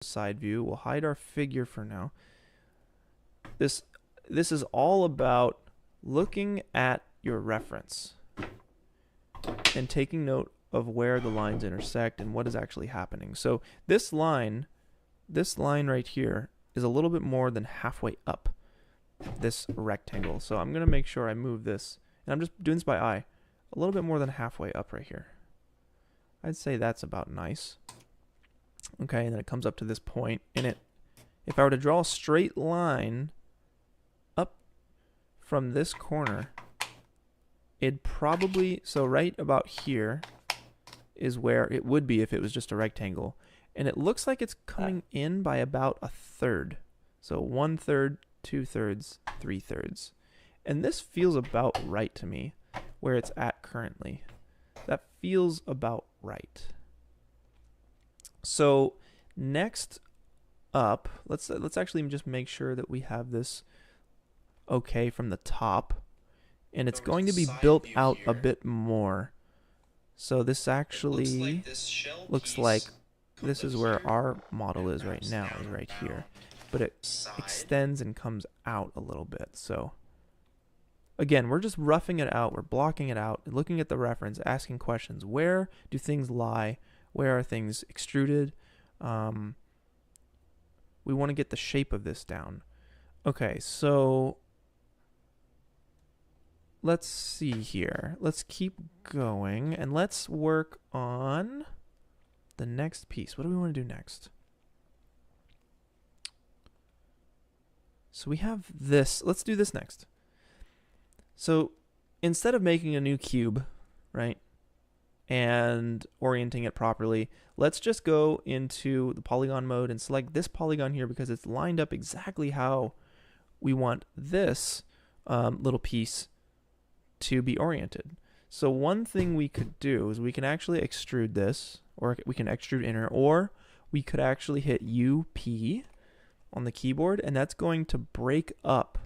side view. We'll hide our figure for now. This is all about looking at your reference and taking note of where the lines intersect and what is actually happening. So this line right here is a little bit more than halfway up this rectangle. So I'm going to make sure I move this, and I'm just doing this by eye, a little bit more than halfway up right here. I'd say that's about nice. Okay, and then it comes up to this point, and if I were to draw a straight line up from this corner, it'd probably, so right about here is where it would be if it was just a rectangle. And it looks like it's coming in by about 1/3. So 1/3, 2/3, 3/3. And this feels about right to me, where it's at currently. That feels about right. So next up, let's actually just make sure that we have this okay from the top, and it's going to be built out a bit more. So this actually looks like this is where our model is right now, is right here, but it extends and comes out a little bit. So again, we're just roughing it out, we're blocking it out, looking at the reference, asking questions. Where do things lie? Where are things extruded? We want to get the shape of this down. Okay, so let's see here. Let's keep going, and let's work on the next piece. What do we want to do next? So we have this. Let's do this next. So instead of making a new cube, right, and orienting it properly, let's just go into the polygon mode and select this polygon here because it's lined up exactly how we want this little piece to be oriented. So one thing we could do is we can actually extrude this, or we can extrude inner, or we could actually hit UP on the keyboard, and that's going to break up.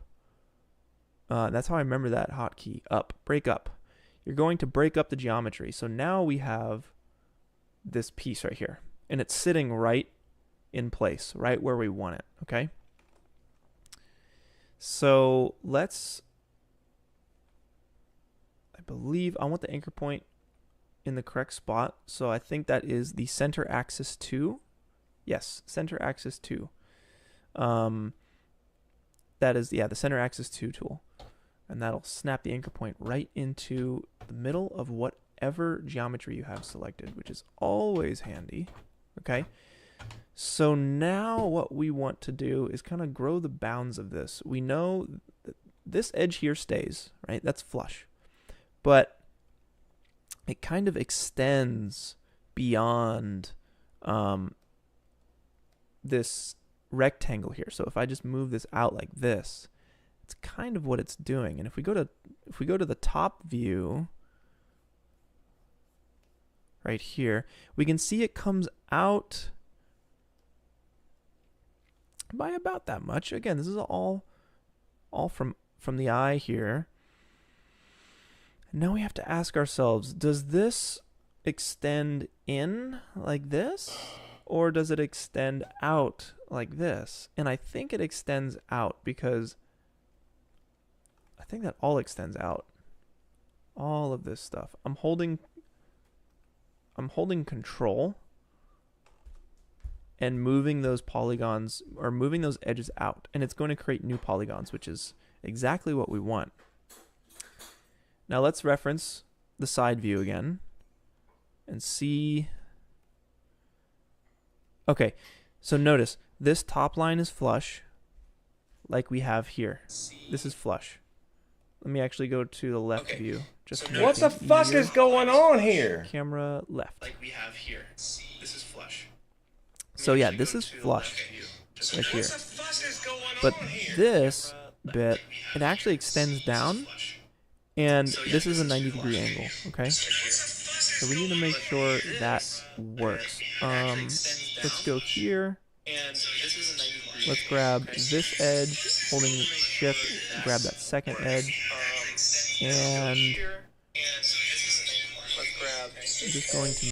That's how I remember that hotkey, up, break up. You're going to break up the geometry. So now we have this piece right here, and it's sitting right in place, right where we want it, okay? So let's, I believe I want the anchor point in the correct spot. So I think that is the center axis 2. Yes, center axis 2. That is, yeah, the center axis 2 tool. And that'll snap the anchor point right into the middle of whatever geometry you have selected, which is always handy. Okay. So now what we want to do is kind of grow the bounds of this. We know that this edge here stays, right? That's flush. But it kind of extends beyond this rectangle here. So if I just move this out like this, it's kind of what it's doing. And if we go to the top view right here, we can see it comes out by about that much. Again, this is all from the eye here. And now we have to ask ourselves, does this extend in like this, or does it extend out like this? And I think it extends out, because I think that all extends out. All of this stuff. I'm holding control and moving those polygons, or moving those edges out, and it's going to create new polygons, which is exactly what we want. Now let's reference the side view again and see. Okay, so notice this top line is flush like we have here. This is flush. Let me actually go to the left view. Just what the fuck is going on here? Camera left. Like we have here. This is flush. So yeah, this is flush right here. But this bit, it actually extends down, and this is a 90-degree angle, okay? So we need to make sure that works. Let's go here. Let's grab this edge, holding shift, grab that second edge, and I'm just going to